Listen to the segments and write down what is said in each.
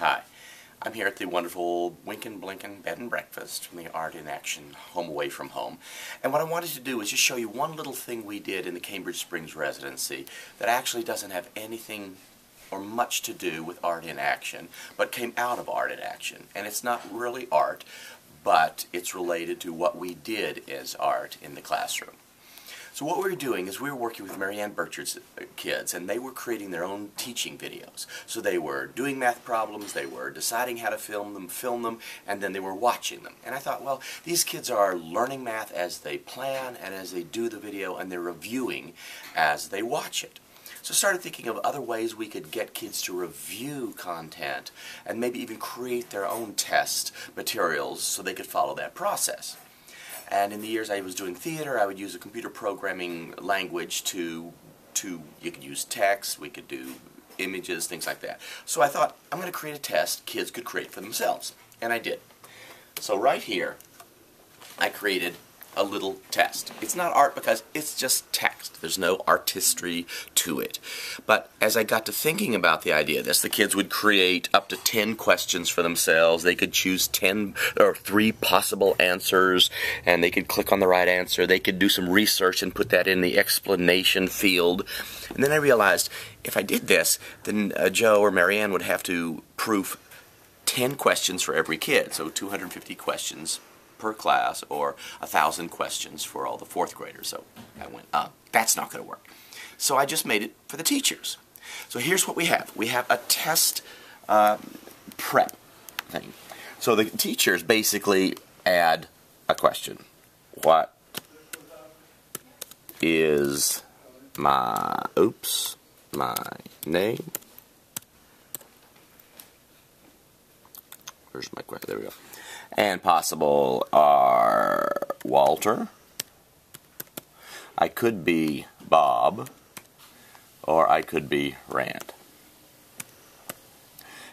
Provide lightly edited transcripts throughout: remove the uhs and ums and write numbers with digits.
Hi, I'm here at the wonderful Winkin' Blinkin' Bed and Breakfast from the Art in Action Home Away from Home. And what I wanted to do is just show you one little thing we did in the Cambridge Springs residency that actually doesn't have anything or much to do with Art in Action, but came out of Art in Action. And it's not really art, but it's related to what we did as art in the classroom. So what we were doing is we were working with Marianne Burchard's kids, and they were creating their own teaching videos. So they were doing math problems, they were deciding how to film them, and then they were watching them. And I thought, well, these kids are learning math as they plan and as they do the video, and they're reviewing as they watch it. So I started thinking of other ways we could get kids to review content and maybe even create their own test materials so they could follow that process. And in the years I was doing theater, I would use a computer programming language you could use text, we could do images, things like that. So I thought, I'm going to create a test kids could create for themselves. And I did. So right here, I created a little test. It's not art because it's just text. There's no artistry to it. But as I got to thinking about the idea of this, the kids would create up to 10 questions for themselves. They could choose 10 or 3 possible answers, and they could click on the right answer. They could do some research and put that in the explanation field. And then I realized if I did this, then Joe or Marianne would have to proof 10 questions for every kid, so 250 questions per class, or 1,000 questions for all the 4th graders. So I went, that's not going to work. So I just made it for the teachers. So here's what we have. We have a test prep thing. So the teachers basically add a question. What is my name? Where's my question? There we go. And possible are Walter, I could be Bob, or I could be Rand.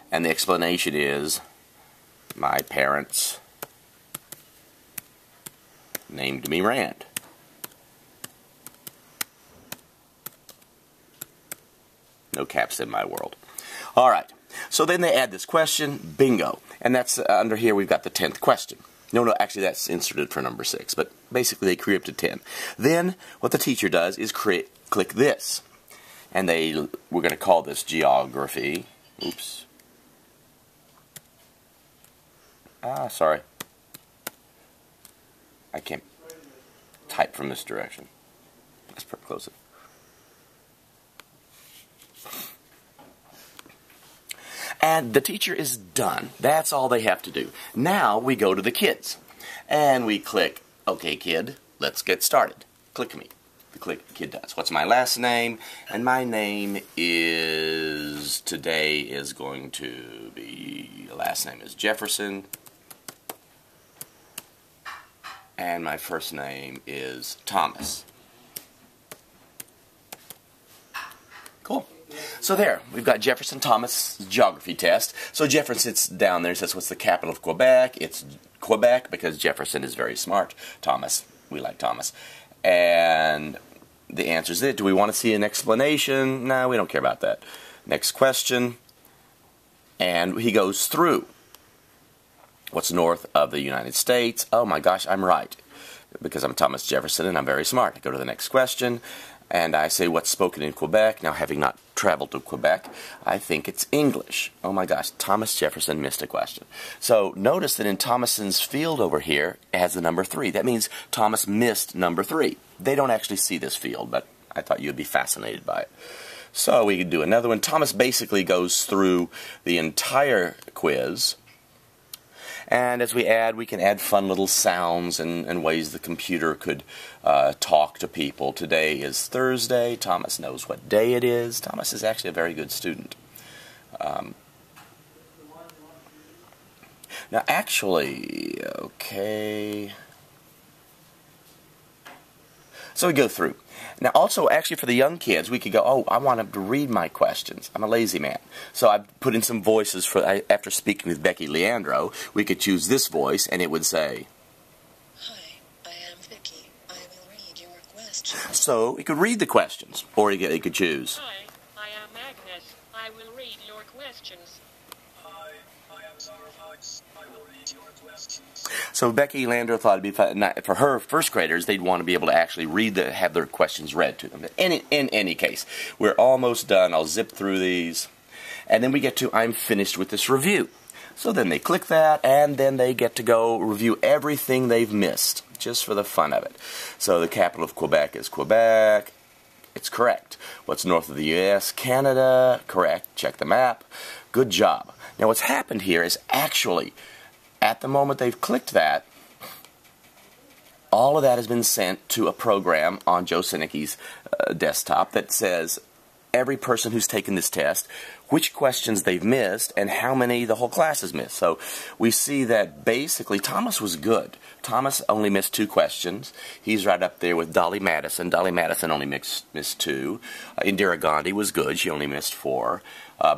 And the explanation is my parents named me Rand. No caps in my world. All right. So then they add this question, bingo. And that's under here we've got the 10th question. No, actually that's inserted for number 6, but basically they create up to 10. Then what the teacher does is click this. And we're going to call this geography. Oops. Sorry. I can't type from this direction. Let's close it. And the teacher is done. That's all they have to do. Now we go to the kids. And we click, okay kid, let's get started. Click me. The kid does. What's my last name? And my name is, today is going to be, last name is Jefferson. And my first name is Thomas. Cool. So there, we've got Jefferson Thomas geography test. So Jefferson sits down there and says, what's the capital of Quebec? It's Quebec because Jefferson is very smart. Thomas, we like Thomas. And the answer is it. Do we want to see an explanation? No, we don't care about that. Next question. And he goes through. What's north of the United States? Oh my gosh, I'm right. Because I'm Thomas Jefferson and I'm very smart. I go to the next question. And I say, what's spoken in Quebec? Now, having not traveled to Quebec, I think it's English. Oh my gosh, Thomas Jefferson missed a question. So notice that in Thomason's field over here, it has the number 3. That means Thomas missed number 3. They don't actually see this field, but I thought you'd be fascinated by it. So we could do another one. Thomas basically goes through the entire quiz. And as we can add fun little sounds and ways the computer could talk to people. Today is Thursday. Thomas knows what day it is. Thomas is actually a very good student. Now actually, okay. So we go through. Now also, actually for the young kids, we could go, oh, I want them to read my questions. I'm a lazy man. So I put in some voices after speaking with Becky Leandro, we could choose this voice and it would say, hi, I am Vicky. I will read your questions. So he could read the questions, or he could choose. Hi, I am Agnes. I will read your questions. Hi, So Becky Landro thought it'd be fun, for her first graders, they'd want to be able to actually have their questions read to them. In any case, we're almost done. I'll zip through these. And then we get to I'm finished with this review. So then they click that, and then they get to go review everything they've missed, just for the fun of it. So the capital of Quebec is Quebec. It's correct. What's north of the U.S.? Canada. Correct. Check the map. Good job. Now what's happened here is actually, at the moment they've clicked that, all of that has been sent to a program on Joe Sinicki's desktop that says every person who's taken this test, which questions they've missed, and how many the whole class has missed. So we see that basically Thomas was good. Thomas only missed 2 questions. He's right up there with Dolly Madison. Dolly Madison only missed 2. Indira Gandhi was good. She only missed 4.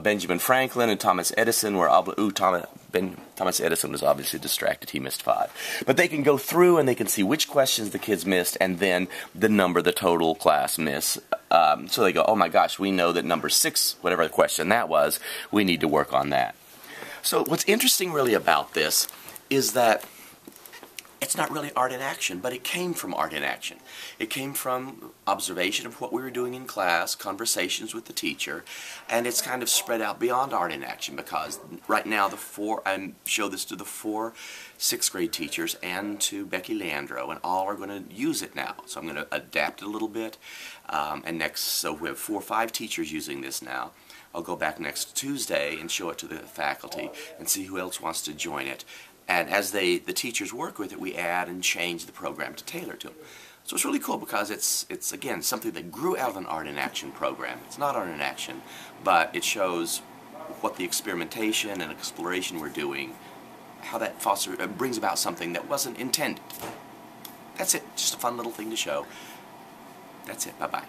Benjamin Franklin and Thomas Edison were Thomas Edison was obviously distracted. He missed 5. But they can go through and they can see which questions the kids missed and then the number the total class missed. So they go, oh my gosh, we know that number 6, whatever the question that was, we need to work on that. So what's interesting really about this is that it's not really art in action, but it came from art in action. It came from observation of what we were doing in class, conversations with the teacher, and it's kind of spread out beyond art in action because right now I show this to the 4 6th grade teachers and to Becky Landro, and all are going to use it now. So I'm going to adapt it a little bit, so we have 4 or 5 teachers using this now. I'll go back next Tuesday and show it to the faculty and see who else wants to join it. And as the teachers work with it, we add and change the program to tailor to them. So it's really cool because it's again something that grew out of an Art in Action program. It's not Art in Action, but it shows what the experimentation and exploration we're doing, how that brings about something that wasn't intended. That's it. Just a fun little thing to show. That's it. Bye-bye.